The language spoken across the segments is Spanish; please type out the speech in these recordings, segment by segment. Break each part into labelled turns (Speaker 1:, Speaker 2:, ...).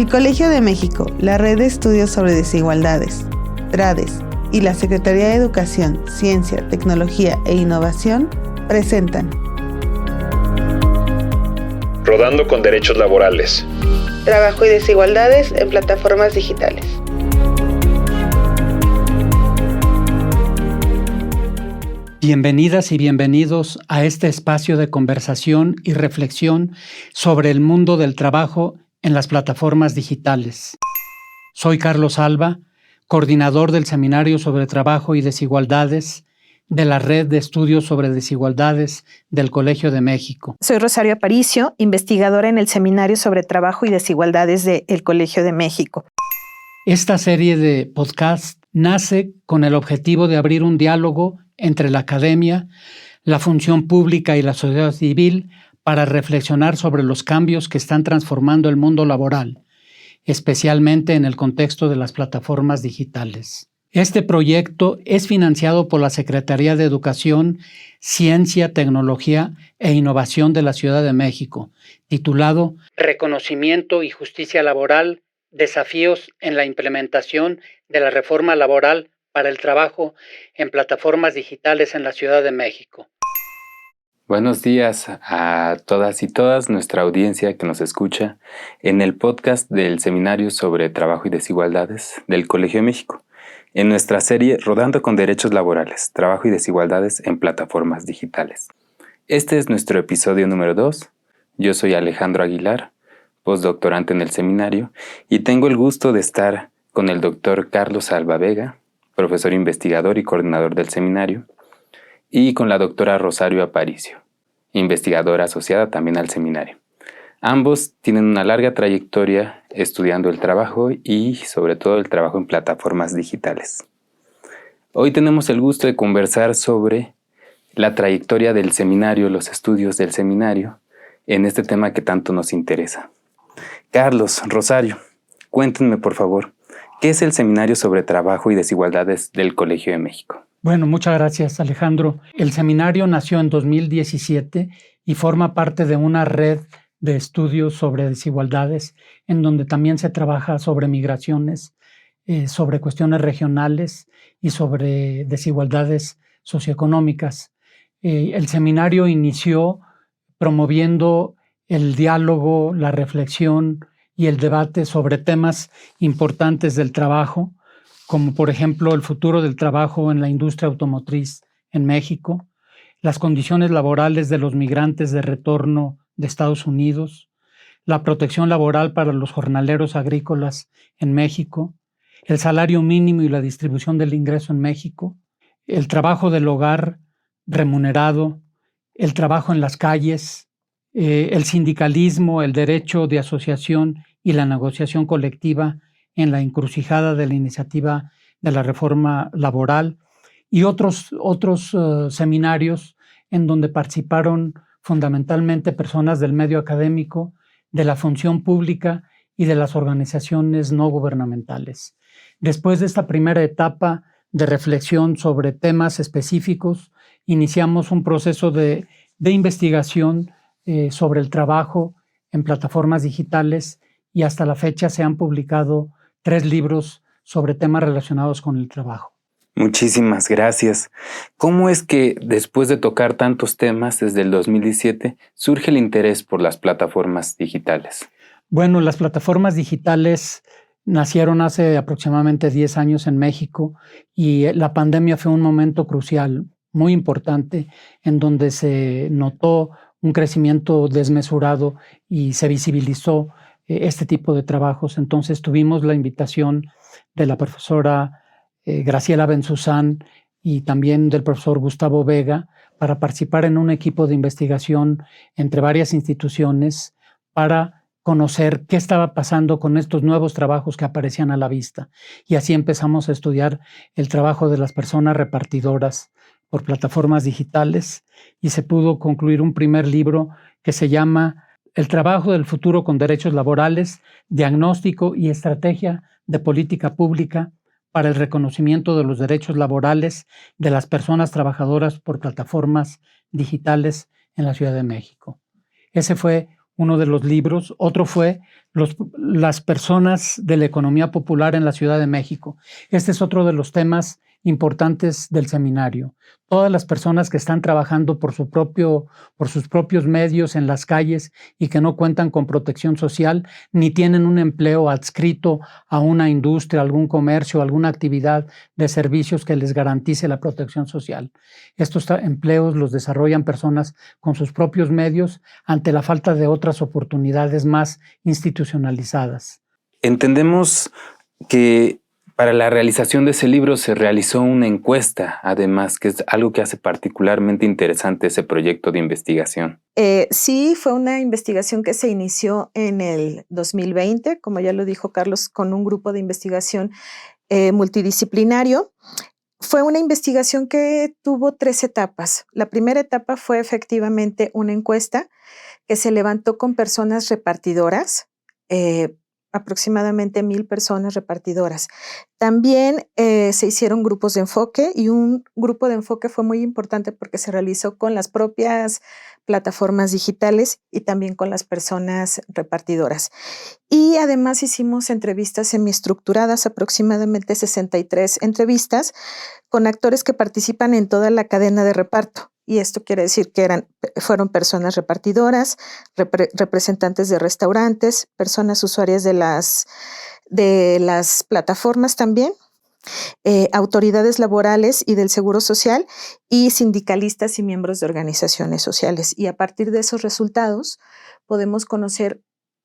Speaker 1: El Colegio de México, la Red de Estudios sobre Desigualdades, TRADES, y la Secretaría de Educación, Ciencia, Tecnología e Innovación presentan
Speaker 2: Rodando con Derechos Laborales.
Speaker 1: Trabajo y desigualdades en plataformas digitales.
Speaker 3: Bienvenidas y bienvenidos a este espacio de conversación y reflexión sobre el mundo del trabajo en las plataformas digitales. Soy Carlos Alba, coordinador del Seminario sobre Trabajo y Desigualdades de la Red de Estudios sobre Desigualdades del Colegio de México.
Speaker 4: Soy Rosario Aparicio, investigadora en el Seminario sobre Trabajo y Desigualdades del Colegio de México.
Speaker 3: Esta serie de podcasts nace con el objetivo de abrir un diálogo entre la academia, la función pública y la sociedad civil para reflexionar sobre los cambios que están transformando el mundo laboral, especialmente en el contexto de las plataformas digitales. Este proyecto es financiado por la Secretaría de Educación, Ciencia, Tecnología e Innovación de la Ciudad de México, titulado Reconocimiento y Justicia Laboral, Desafíos en la Implementación de la Reforma Laboral para el Trabajo en Plataformas Digitales en la Ciudad de México.
Speaker 5: Buenos días a todas y todas nuestra audiencia que nos escucha en el podcast del Seminario sobre Trabajo y Desigualdades del Colegio de México, en nuestra serie Rodando con Derechos Laborales, Trabajo y Desigualdades en Plataformas Digitales. Este es nuestro episodio número 2. Yo soy Alejandro Aguilar, postdoctorante en el seminario, y tengo el gusto de estar con el doctor Carlos Alba Vega, profesor investigador y coordinador del seminario, y con la doctora Rosario Aparicio, investigadora asociada también al seminario. Ambos tienen una larga trayectoria estudiando el trabajo y sobre todo el trabajo en plataformas digitales. Hoy tenemos el gusto de conversar sobre la trayectoria del seminario, los estudios del seminario, en este tema que tanto nos interesa. Carlos, Rosario, cuéntenme por favor, ¿qué es el Seminario sobre Trabajo y Desigualdades del Colegio de México?
Speaker 3: Bueno, muchas gracias, Alejandro. El seminario nació en 2017 y forma parte de una red de estudios sobre desigualdades, en donde también se trabaja sobre migraciones, sobre cuestiones regionales y sobre desigualdades socioeconómicas. El seminario inició promoviendo el diálogo, la reflexión y el debate sobre temas importantes del trabajo, como por ejemplo el futuro del trabajo en la industria automotriz en México, las condiciones laborales de los migrantes de retorno de Estados Unidos, la protección laboral para los jornaleros agrícolas en México, el salario mínimo y la distribución del ingreso en México, el trabajo del hogar remunerado, el trabajo en las calles, el sindicalismo, el derecho de asociación y la negociación colectiva en la encrucijada de la iniciativa de la reforma laboral y otros seminarios en donde participaron fundamentalmente personas del medio académico, de la función pública y de las organizaciones no gubernamentales. Después de esta primera etapa de reflexión sobre temas específicos, iniciamos un proceso de investigación sobre el trabajo en plataformas digitales y hasta la fecha se han publicado 3 libros sobre temas relacionados con el trabajo.
Speaker 5: Muchísimas gracias. ¿Cómo es que después de tocar tantos temas desde el 2017 surge el interés por las plataformas digitales?
Speaker 3: Bueno, las plataformas digitales nacieron hace aproximadamente 10 años en México y la pandemia fue un momento crucial, muy importante, en donde se notó un crecimiento desmesurado y se visibilizó este tipo de trabajos. Entonces tuvimos la invitación de la profesora Graciela Benzuzán y también del profesor Gustavo Vega para participar en un equipo de investigación entre varias instituciones para conocer qué estaba pasando con estos nuevos trabajos que aparecían a la vista. Y así empezamos a estudiar el trabajo de las personas repartidoras por plataformas digitales y se pudo concluir un primer libro que se llama El trabajo del futuro con derechos laborales, diagnóstico y estrategia de política pública para el reconocimiento de los derechos laborales de las personas trabajadoras por plataformas digitales en la Ciudad de México. Ese fue uno de los libros. Otro fue las personas de la economía popular en la Ciudad de México. Este es otro de los temas importantes del seminario. Todas las personas que están trabajando por sus propios medios en las calles y que no cuentan con protección social, ni tienen un empleo adscrito a una industria, algún comercio, alguna actividad de servicios que les garantice la protección social. Estos empleos los desarrollan personas con sus propios medios ante la falta de otras oportunidades más institucionalizadas.
Speaker 5: Entendemos que para la realización de ese libro se realizó una encuesta, además, que es algo que hace particularmente interesante ese proyecto de investigación.
Speaker 4: Sí, fue una investigación que se inició en el 2020, como ya lo dijo Carlos, con un grupo de investigación multidisciplinario. Fue una investigación que tuvo 3 etapas. La primera etapa fue efectivamente una encuesta que se levantó con personas repartidoras, aproximadamente 1,000 personas repartidoras. También se hicieron grupos de enfoque, y un grupo de enfoque fue muy importante porque se realizó con las propias plataformas digitales y también con las personas repartidoras. Y además hicimos entrevistas semiestructuradas, aproximadamente 63 entrevistas con actores que participan en toda la cadena de reparto. Y esto quiere decir que fueron personas repartidoras, representantes de restaurantes, personas usuarias de las plataformas también, autoridades laborales y del Seguro Social, y sindicalistas y miembros de organizaciones sociales. Y a partir de esos resultados podemos conocer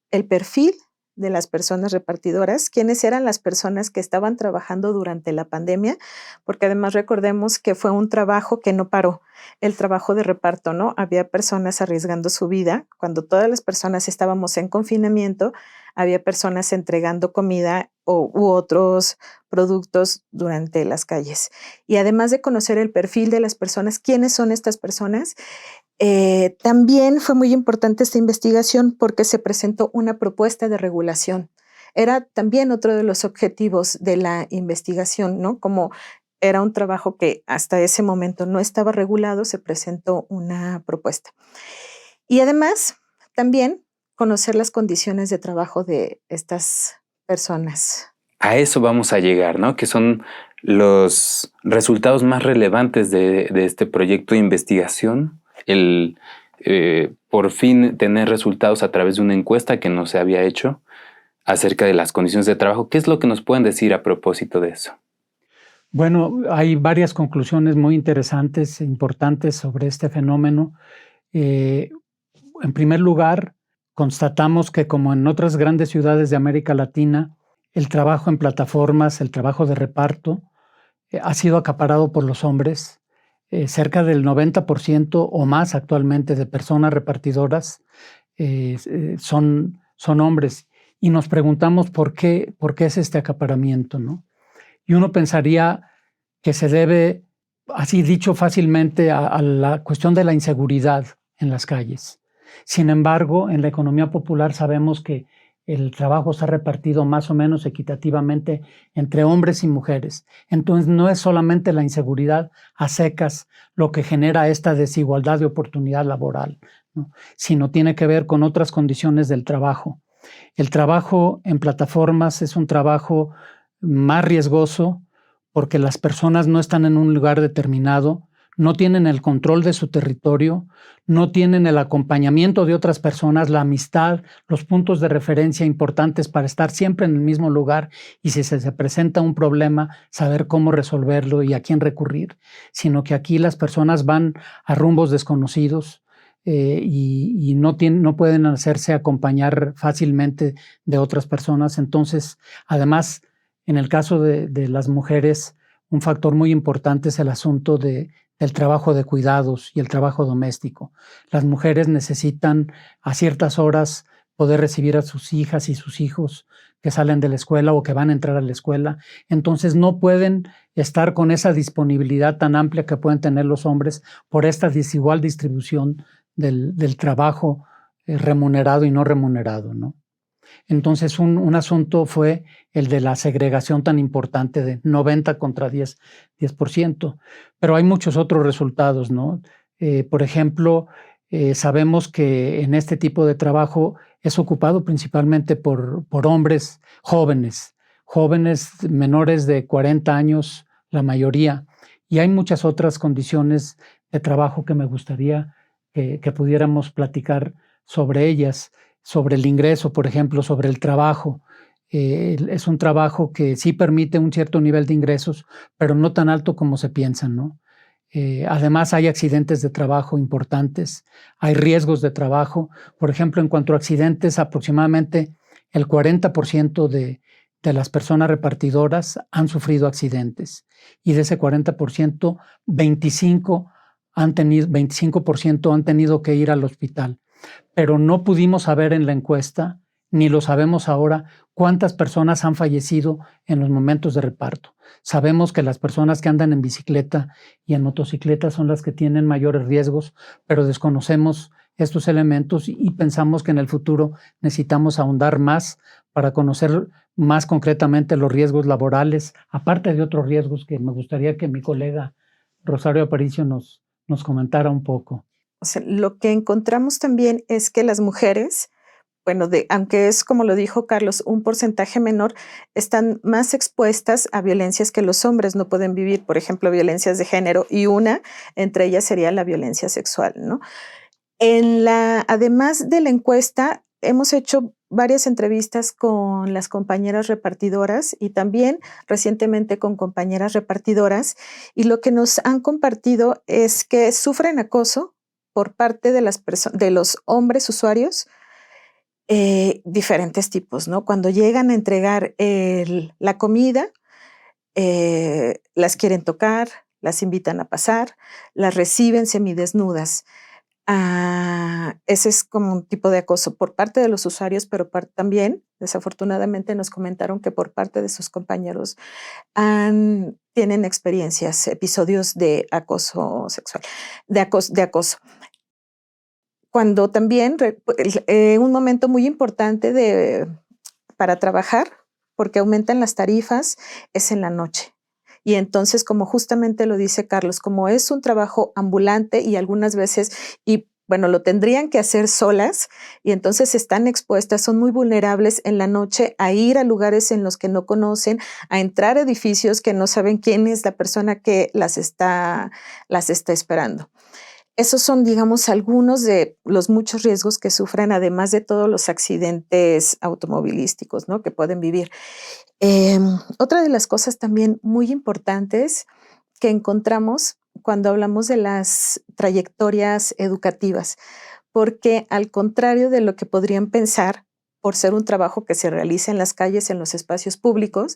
Speaker 4: el perfil de las personas repartidoras, quiénes eran las personas que estaban trabajando durante la pandemia, porque además recordemos que fue un trabajo que no paró, el trabajo de reparto, ¿no? Había personas arriesgando su vida. Cuando todas las personas estábamos en confinamiento, había personas entregando comida u otros productos durante las calles. Y además de conocer el perfil de las personas, quiénes son estas personas, también fue muy importante esta investigación porque se presentó una propuesta de regulación. Era también otro de los objetivos de la investigación, ¿no? Como era un trabajo que hasta ese momento no estaba regulado, se presentó una propuesta. Y además, también conocer las condiciones de trabajo de estas personas.
Speaker 5: A eso vamos a llegar, ¿no? Que son los resultados más relevantes de este proyecto de investigación. El por fin tener resultados a través de una encuesta que no se había hecho acerca de las condiciones de trabajo. ¿Qué es lo que nos pueden decir a propósito de eso?
Speaker 3: Bueno, hay varias conclusiones muy interesantes e importantes sobre este fenómeno. En primer lugar, constatamos que, como en otras grandes ciudades de América Latina, el trabajo en plataformas, el trabajo de reparto, ha sido acaparado por los hombres. Cerca del 90% o más actualmente de personas repartidoras son hombres. Y nos preguntamos por qué es este acaparamiento, ¿no? Y uno pensaría que se debe, así dicho fácilmente, a la cuestión de la inseguridad en las calles. Sin embargo, en la economía popular sabemos que el trabajo está repartido más o menos equitativamente entre hombres y mujeres. Entonces no es solamente la inseguridad a secas lo que genera esta desigualdad de oportunidad laboral, ¿no? Sino tiene que ver con otras condiciones del trabajo. El trabajo en plataformas es un trabajo más riesgoso porque las personas no están en un lugar determinado, no tienen el control de su territorio, no tienen el acompañamiento de otras personas, la amistad, los puntos de referencia importantes para estar siempre en el mismo lugar y si se presenta un problema, saber cómo resolverlo y a quién recurrir, sino que aquí las personas van a rumbos desconocidos y no pueden hacerse acompañar fácilmente de otras personas. Entonces, además, en el caso de las mujeres, un factor muy importante es el asunto del trabajo de cuidados y el trabajo doméstico. Las mujeres necesitan a ciertas horas poder recibir a sus hijas y sus hijos que salen de la escuela o que van a entrar a la escuela. Entonces no pueden estar con esa disponibilidad tan amplia que pueden tener los hombres por esta desigual distribución del trabajo remunerado y no remunerado, ¿no? Entonces un asunto fue el de la segregación tan importante de 90 contra 10%. Pero hay muchos otros resultados, ¿no? Por ejemplo, Sabemos que en este tipo de trabajo es ocupado principalmente por hombres jóvenes menores de 40 años, la mayoría. Y hay muchas otras condiciones de trabajo que me gustaría que pudiéramos platicar sobre ellas, sobre el ingreso, por ejemplo, sobre el trabajo. Es un trabajo que sí permite un cierto nivel de ingresos, pero no tan alto como se piensan, ¿no? Además, hay accidentes de trabajo importantes, hay riesgos de trabajo. Por ejemplo, en cuanto a accidentes, aproximadamente el 40% de las personas repartidoras han sufrido accidentes, y de ese 40%, 25% han tenido que ir al hospital. Pero no pudimos saber en la encuesta, ni lo sabemos ahora, cuántas personas han fallecido en los momentos de reparto. Sabemos que las personas que andan en bicicleta y en motocicleta son las que tienen mayores riesgos, pero desconocemos estos elementos y pensamos que en el futuro necesitamos ahondar más para conocer más concretamente los riesgos laborales, aparte de otros riesgos que me gustaría que mi colega Rosario Aparicio nos comentara un poco.
Speaker 4: O sea, lo que encontramos también es que las mujeres, bueno, aunque es, como lo dijo Carlos, un porcentaje menor, están más expuestas a violencias que los hombres no pueden vivir, por ejemplo, violencias de género, y una entre ellas sería la violencia sexual, ¿no? Además de la encuesta, hemos hecho varias entrevistas con las compañeras repartidoras y también recientemente con compañeras repartidoras, y lo que nos han compartido es que sufren acoso por parte de los hombres usuarios, diferentes tipos, ¿no? Cuando llegan a entregar la comida, las quieren tocar, las invitan a pasar, las reciben semidesnudas. Ese es como un tipo de acoso por parte de los usuarios, pero también, desafortunadamente, nos comentaron que por parte de sus compañeros tienen experiencias, episodios de acoso sexual, de acoso. Cuando también, un momento muy importante para trabajar, porque aumentan las tarifas, es en la noche. Y entonces, como justamente lo dice Carlos, como es un trabajo ambulante y algunas veces, y bueno, lo tendrían que hacer solas, y entonces están expuestas, son muy vulnerables en la noche a ir a lugares en los que no conocen, a entrar a edificios que no saben quién es la persona que las está esperando. Esos son, digamos, algunos de los muchos riesgos que sufren, además de todos los accidentes automovilísticos, ¿no?, que pueden vivir. Otra de las cosas también muy importantes que encontramos cuando hablamos de las trayectorias educativas, porque al contrario de lo que podrían pensar, por ser un trabajo que se realiza en las calles, en los espacios públicos,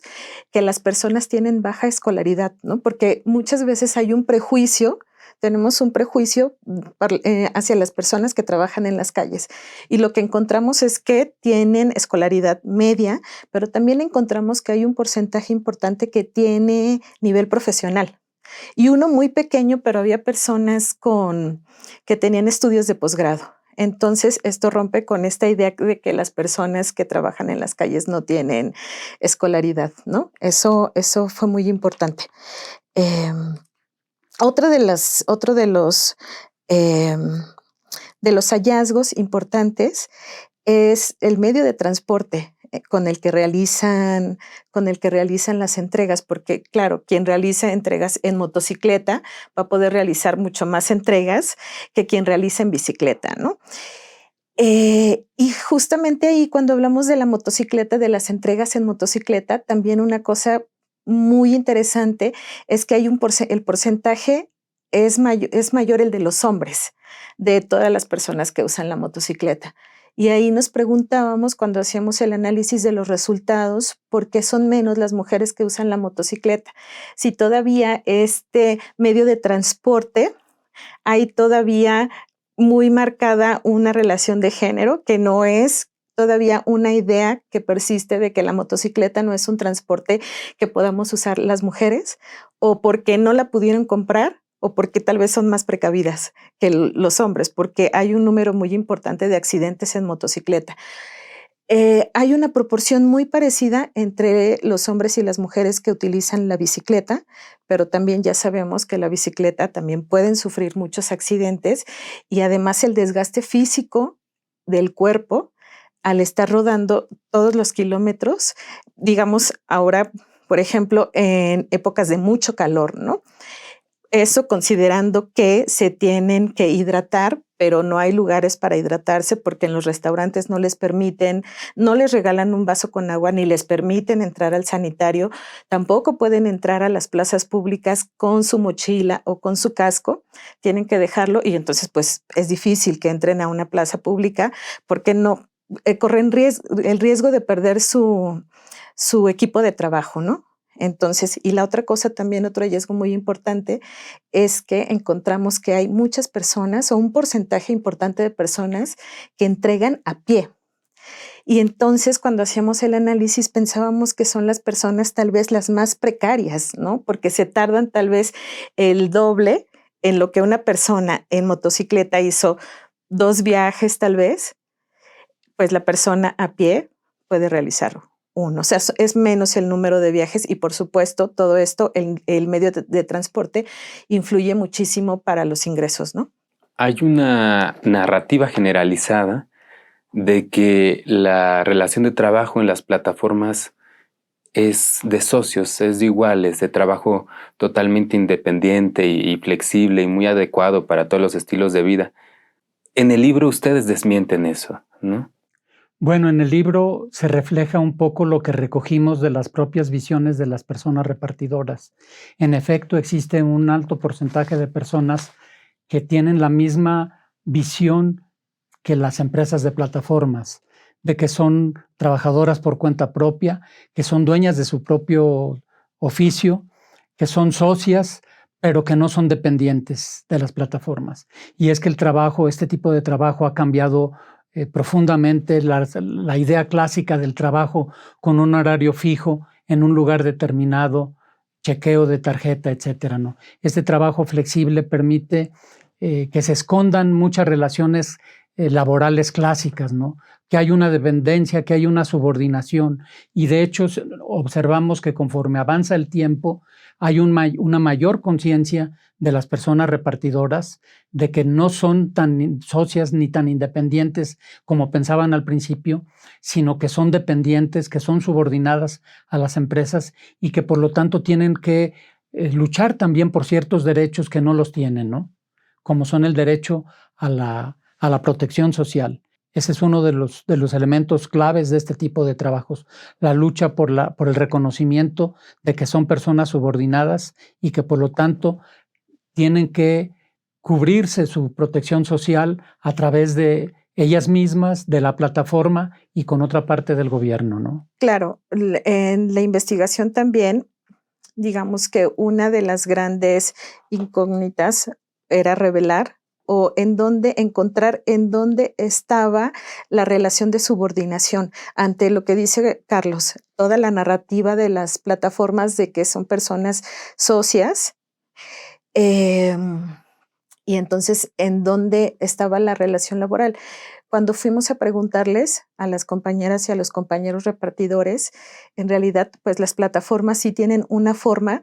Speaker 4: que las personas tienen baja escolaridad, ¿no? Porque muchas veces hay un prejuicio. Tenemos un prejuicio hacia las personas que trabajan en las calles, y lo que encontramos es que tienen escolaridad media, pero también encontramos que hay un porcentaje importante que tiene nivel profesional, y uno muy pequeño, pero había personas que tenían estudios de posgrado. Entonces, esto rompe con esta idea de que las personas que trabajan en las calles no tienen escolaridad, ¿no? Eso fue muy importante. Otro de los hallazgos importantes es el medio de transporte con el que realizan las entregas, porque claro, quien realiza entregas en motocicleta va a poder realizar mucho más entregas que quien realiza en bicicleta, ¿no? Y justamente ahí, cuando hablamos de la motocicleta, de las entregas en motocicleta, también una cosa muy interesante es que hay el porcentaje es mayor el de los hombres, de todas las personas que usan la motocicleta. Y ahí nos preguntábamos, cuando hacíamos el análisis de los resultados, ¿por qué son menos las mujeres que usan la motocicleta? Si todavía este medio de transporte hay todavía muy marcada una relación de género, que no es todavía una idea que persiste de que la motocicleta no es un transporte que podamos usar las mujeres, o porque no la pudieron comprar, o porque tal vez son más precavidas que los hombres, porque hay un número muy importante de accidentes en motocicleta. Hay una proporción muy parecida entre los hombres y las mujeres que utilizan la bicicleta, pero también ya sabemos que la bicicleta también pueden sufrir muchos accidentes y además el desgaste físico del cuerpo al estar rodando todos los kilómetros, digamos ahora, por ejemplo, en épocas de mucho calor, ¿no? Eso considerando que se tienen que hidratar, pero no hay lugares para hidratarse porque en los restaurantes no les permiten, no les regalan un vaso con agua ni les permiten entrar al sanitario. Tampoco pueden entrar a las plazas públicas con su mochila o con su casco. Tienen que dejarlo y entonces pues es difícil que entren a una plaza pública porque no corren el riesgo de perder su equipo de trabajo, ¿no? Entonces, y la otra cosa también, otro hallazgo muy importante, es que encontramos que hay muchas personas o un porcentaje importante de personas que entregan a pie. Y entonces cuando hacíamos el análisis pensábamos que son las personas tal vez las más precarias, ¿no? Porque se tardan tal vez el doble en lo que una persona en motocicleta hizo 2 viajes tal vez, pues la persona a pie puede realizarlo. 1, o sea, es menos el número de viajes y por supuesto todo esto, el medio de transporte influye muchísimo para los ingresos, ¿no?
Speaker 5: Hay una narrativa generalizada de que la relación de trabajo en las plataformas es de socios, es de iguales, de trabajo totalmente independiente y flexible y muy adecuado para todos los estilos de vida. En el libro ustedes desmienten eso, ¿no?
Speaker 3: Bueno, en el libro se refleja un poco lo que recogimos de las propias visiones de las personas repartidoras. En efecto, existe un alto porcentaje de personas que tienen la misma visión que las empresas de plataformas, de que son trabajadoras por cuenta propia, que son dueñas de su propio oficio, que son socias, pero que no son dependientes de las plataformas. Y es que el trabajo, este tipo de trabajo ha cambiado profundamente la idea clásica del trabajo con un horario fijo en un lugar determinado, chequeo de tarjeta, etcétera, ¿no? Este trabajo flexible permite que se escondan muchas relaciones laborales clásicas, ¿no? Que hay una dependencia, que hay una subordinación y de hecho observamos que conforme avanza el tiempo hay una mayor conciencia de las personas repartidoras de que no son tan socias ni tan independientes como pensaban al principio, sino que son dependientes, que son subordinadas a las empresas y que por lo tanto tienen que luchar también por ciertos derechos que no los tienen, ¿no? Como son el derecho a la protección social. Ese es uno de los elementos claves de este tipo de trabajos, la lucha por el reconocimiento de que son personas subordinadas y que por lo tanto tienen que cubrirse su protección social a través de ellas mismas, de la plataforma y con otra parte del gobierno, ¿no?
Speaker 4: Claro, en la investigación también, digamos que una de las grandes incógnitas era revelar o encontrar en dónde estaba la relación de subordinación ante lo que dice Carlos, toda la narrativa de las plataformas de que son personas socias, y entonces en dónde estaba la relación laboral. Cuando fuimos a preguntarles a las compañeras y a los compañeros repartidores, en realidad pues las plataformas sí tienen una forma,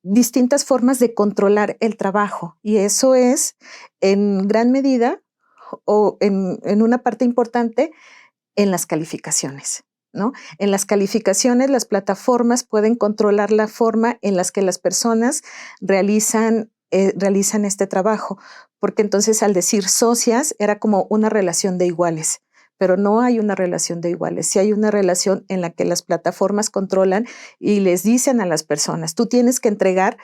Speaker 4: distintas formas de controlar el trabajo y eso es en gran medida o en una parte importante en las calificaciones, ¿no? En las calificaciones las plataformas pueden controlar la forma en las que las personas realizan este trabajo, porque entonces al decir socias era como una relación de iguales. Pero no hay una relación de iguales, sí hay una relación en la que las plataformas controlan y les dicen a las personas, tú tienes que entregar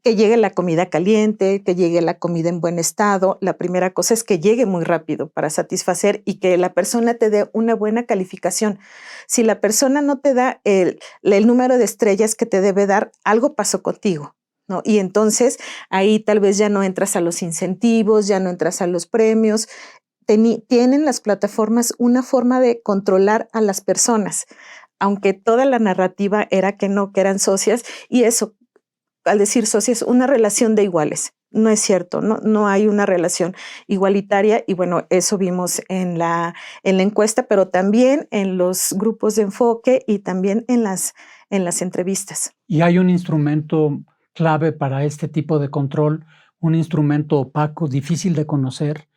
Speaker 4: que llegue la comida caliente, que llegue la comida en buen estado. La primera cosa es que llegue muy rápido para satisfacer y que la persona te dé una buena calificación. Si la persona no te da el número de estrellas que te debe dar, algo pasó contigo, ¿no? Y entonces ahí tal vez ya no entras a los incentivos, ya no entras a los premios. Tienen las plataformas una forma de controlar a las personas, aunque toda la narrativa era que no, que eran socias, y eso, al decir socias, una relación de iguales. no es cierto, no hay una relación igualitaria y bueno, eso vimos en la encuesta, pero también en los grupos de enfoque y también en las entrevistas.
Speaker 3: Y hay un instrumento clave para este tipo de control, un instrumento opaco, difícil de conocer,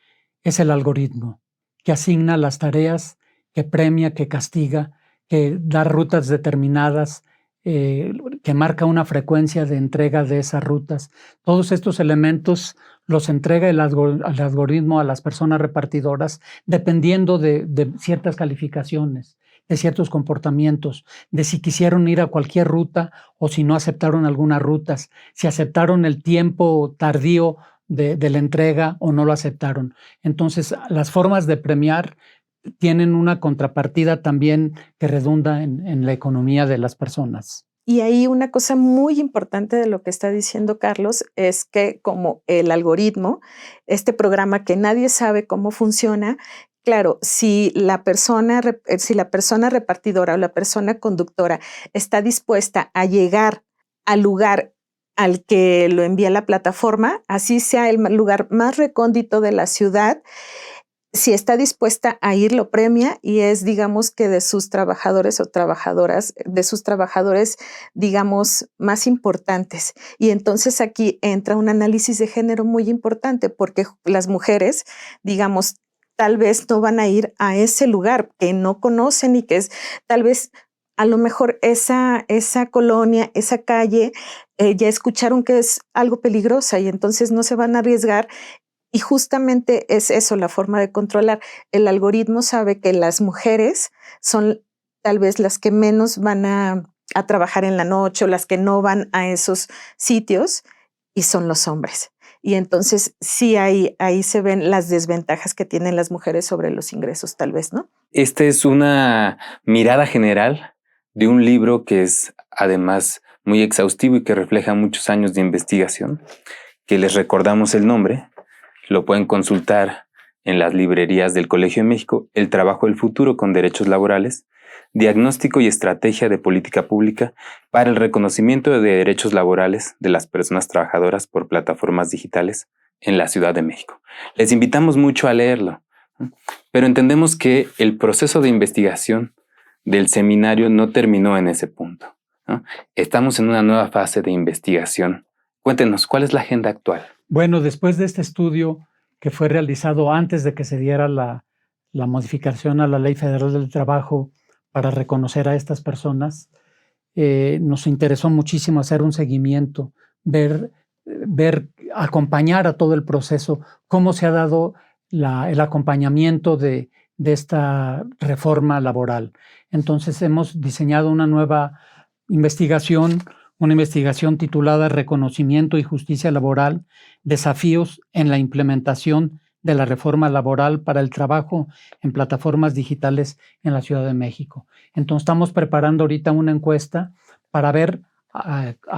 Speaker 3: es el algoritmo, que asigna las tareas, que premia, que castiga, que da rutas determinadas, que marca una frecuencia de entrega de esas rutas. Todos estos elementos los entrega el algoritmo a las personas repartidoras dependiendo de ciertas calificaciones, de ciertos comportamientos, de si quisieron ir a cualquier ruta o si no aceptaron algunas rutas, si aceptaron el tiempo tardío de la entrega o no lo aceptaron. Entonces, las formas de premiar tienen una contrapartida también que redunda en la economía de las personas.
Speaker 4: Y ahí una cosa muy importante de lo que está diciendo Carlos es que como el algoritmo, este programa que nadie sabe cómo funciona, claro, si la persona repartidora o la persona conductora está dispuesta a llegar al lugar al que lo envía la plataforma, así sea el lugar más recóndito de la ciudad, si está dispuesta a ir, lo premia y es, digamos, que de sus trabajadores o trabajadoras, de sus trabajadores, digamos, más importantes. Y entonces aquí entra un análisis de género muy importante porque las mujeres, digamos, tal vez no van a ir a ese lugar que no conocen y que es tal vez a lo mejor esa colonia, esa calle, ya escucharon que es algo peligrosa y entonces no se van a arriesgar. Y justamente es eso, la forma de controlar. El algoritmo sabe que las mujeres son tal vez las que menos van a trabajar en la noche o las que no van a esos sitios y son los hombres. Y entonces sí ahí se ven las desventajas que tienen las mujeres sobre los ingresos, tal vez, ¿no?
Speaker 5: Esta es una mirada general de un libro que es además muy exhaustivo y que refleja muchos años de investigación, que les recordamos el nombre. Lo pueden consultar en las librerías del Colegio de México, El trabajo del futuro con derechos laborales, diagnóstico y estrategia de política pública para el reconocimiento de derechos laborales de las personas trabajadoras por plataformas digitales en la Ciudad de México. Les invitamos mucho a leerlo, pero entendemos que el proceso de investigación del seminario no terminó en ese punto, ¿no? Estamos en una nueva fase de investigación. Cuéntenos, ¿cuál es la agenda actual?
Speaker 3: Bueno, después de este estudio que fue realizado antes de que se diera la modificación a la Ley Federal del Trabajo para reconocer a estas personas, nos interesó muchísimo hacer un seguimiento, ver, acompañar a todo el proceso, cómo se ha dado el acompañamiento de esta reforma laboral. Entonces hemos diseñado una nueva investigación titulada Reconocimiento y Justicia Laboral, desafíos en la implementación de la reforma laboral para el trabajo en plataformas digitales en la Ciudad de México. Entonces estamos preparando ahorita una encuesta para ver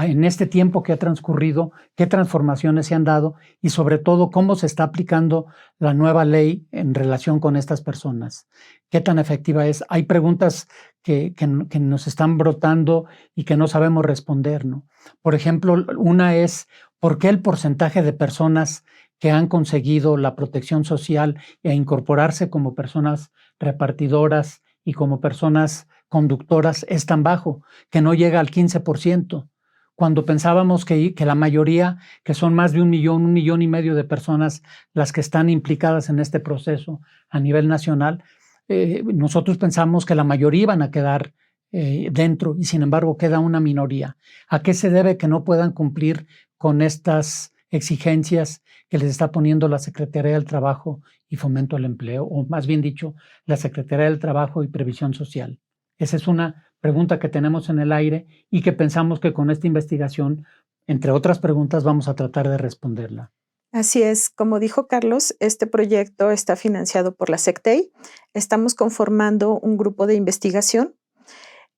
Speaker 3: en este tiempo que ha transcurrido qué transformaciones se han dado y sobre todo cómo se está aplicando la nueva ley en relación con estas personas. ¿Qué tan efectiva es? Hay preguntas que nos están brotando y que no sabemos responder, ¿no? Por ejemplo, una es, ¿por qué el porcentaje de personas que han conseguido la protección social e incorporarse como personas repartidoras y como personas conductoras es tan bajo, que no llega al 15%, cuando pensábamos que la mayoría, que son más de 1 millón y medio de personas las que están implicadas en este proceso a nivel nacional, nosotros pensamos que la mayoría iban a quedar dentro y sin embargo queda una minoría. ¿A qué se debe que no puedan cumplir con estas exigencias que les está poniendo la Secretaría del Trabajo y Fomento al Empleo, o más bien dicho, la Secretaría del Trabajo y Previsión Social? Esa es una pregunta que tenemos en el aire y que pensamos que con esta investigación, entre otras preguntas, vamos a tratar de responderla.
Speaker 4: Así es, como dijo Carlos, este proyecto está financiado por la SECTEI. Estamos conformando un grupo de investigación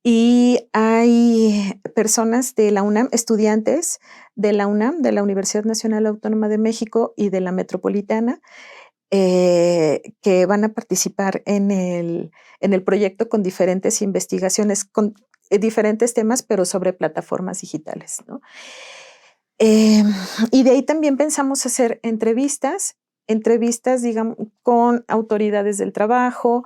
Speaker 4: y hay personas de la UNAM, estudiantes de la UNAM, de la Universidad Nacional Autónoma de México y de la Metropolitana, que van a participar en el proyecto con diferentes investigaciones, con diferentes temas, pero sobre plataformas digitales, ¿no? Y de ahí también pensamos hacer entrevistas, digamos, con autoridades del trabajo,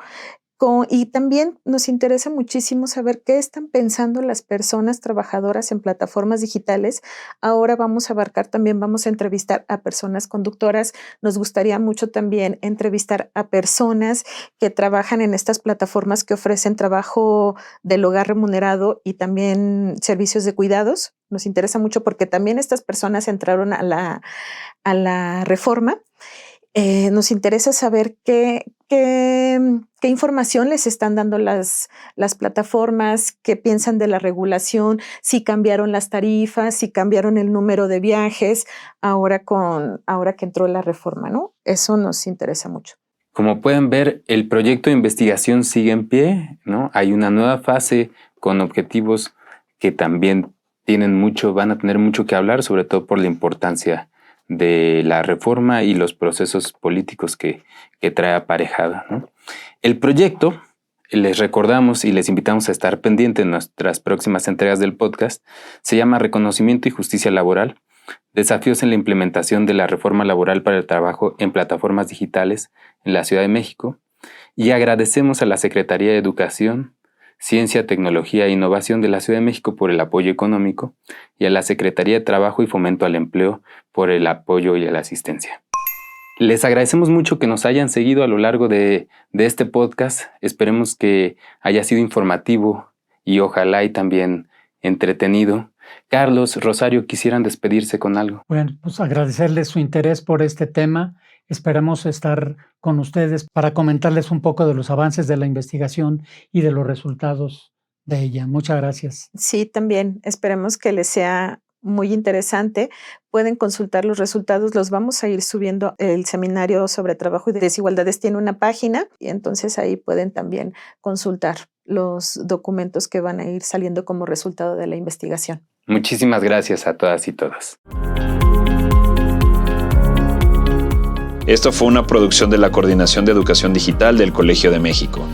Speaker 4: y también nos interesa muchísimo saber qué están pensando las personas trabajadoras en plataformas digitales. Ahora vamos a entrevistar a personas conductoras. Nos gustaría mucho también entrevistar a personas que trabajan en estas plataformas que ofrecen trabajo del hogar remunerado y también servicios de cuidados. Nos interesa mucho porque también estas personas entraron a la reforma. Nos interesa saber qué información les están dando las plataformas, qué piensan de la regulación, si cambiaron las tarifas, si cambiaron el número de viajes, ahora que entró la reforma, ¿no? Eso nos interesa mucho.
Speaker 5: Como pueden ver, el proyecto de investigación sigue en pie, ¿no? Hay una nueva fase con objetivos que también van a tener mucho que hablar, sobre todo por la importancia de la reforma y los procesos políticos que trae aparejada, ¿no? El proyecto, les recordamos y les invitamos a estar pendientes en nuestras próximas entregas del podcast, se llama Reconocimiento y Justicia Laboral, desafíos en la implementación de la reforma laboral para el trabajo en plataformas digitales en la Ciudad de México, y agradecemos a la Secretaría de Educación, Ciencia, Tecnología e Innovación de la Ciudad de México por el apoyo económico y a la Secretaría de Trabajo y Fomento al Empleo por el apoyo y la asistencia. Les agradecemos mucho que nos hayan seguido a lo largo de este podcast. Esperemos que haya sido informativo y ojalá y también entretenido. Carlos, Rosario, ¿quisieran despedirse con algo?
Speaker 3: Bueno, pues agradecerles su interés por este tema. Esperamos estar con ustedes para comentarles un poco de los avances de la investigación y de los resultados de ella. Muchas gracias.
Speaker 4: Sí, también esperemos que les sea muy interesante. Pueden consultar los resultados, los vamos a ir subiendo. El Seminario sobre Trabajo y Desigualdades tiene una página y entonces ahí pueden también consultar los documentos que van a ir saliendo como resultado de la investigación.
Speaker 5: Muchísimas gracias a todas y todos.
Speaker 2: Esto fue una producción de la Coordinación de Educación Digital del Colegio de México.